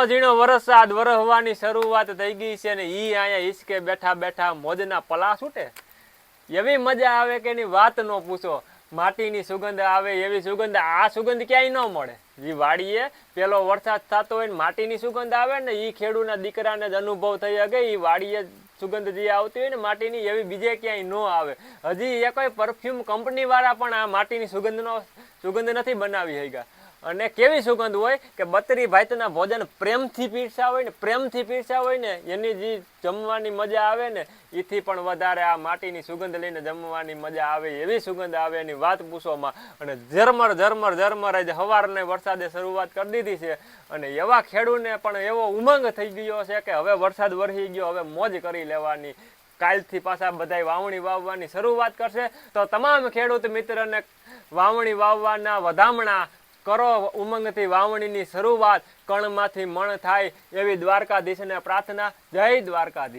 ઝીણો વરસાદ વરસવાની શરૂઆત થઈ ગઈ છે ને ઈ અહીંયા હિસકે બેઠા બેઠા મોજના પલા છૂટે એવી મજા આવે કે એની વાત ન પૂછો। માટીની સુગંધ આવે એવી સુગંધ આ સુગંધ ક્યાંય ન મળે। જે વાડીએ પેલો વરસાદ થતો હોય ને માટીની સુગંધ આવે ને ઈ ખેડૂના દીકરાને જ અનુભવ થઈ શકે। ઈ વાડીએ સુગંધ જે આવતી હોય ને માટીની એવી બીજે ક્યાંય ન આવે। હજી એ કોઈ પરફ્યુમ કંપની વાળા પણ આ માટીની સુગંધ નથી બનાવી શક્યા। અને કેવી સુગંધ હોય કે બત્રી ભાતના ભોજન પ્રેમથી પીરસા હોય ને એની જે જમવાની મજા આવે ને એથી પણ વધારે આ માટીની સુગંધ લઈને જમવાની મજા આવે એવી સુગંધ આવે એની વાત પૂછોમાં। અને ઝરમર જ સવારને વરસાદે શરૂઆત કરી દીધી છે અને એવા ખેડૂને પણ એવો ઉમંગ થઈ ગયો છે કે હવે વરસાદ વરસી ગયો, હવે મોજ કરી લેવાની। કાલથી પાછા બધાય વાવણી વાવવાની શરૂઆત કરશે। તો તમામ ખેડૂત મિત્રને વાવણી વાવવાના વધામણા કરો। ઉમંગથી વાવણીની શરૂઆત, કણમાંથી મણ થાય એવી દ્વારકાધીશને પ્રાર્થના। જય દ્વારકાધીશ।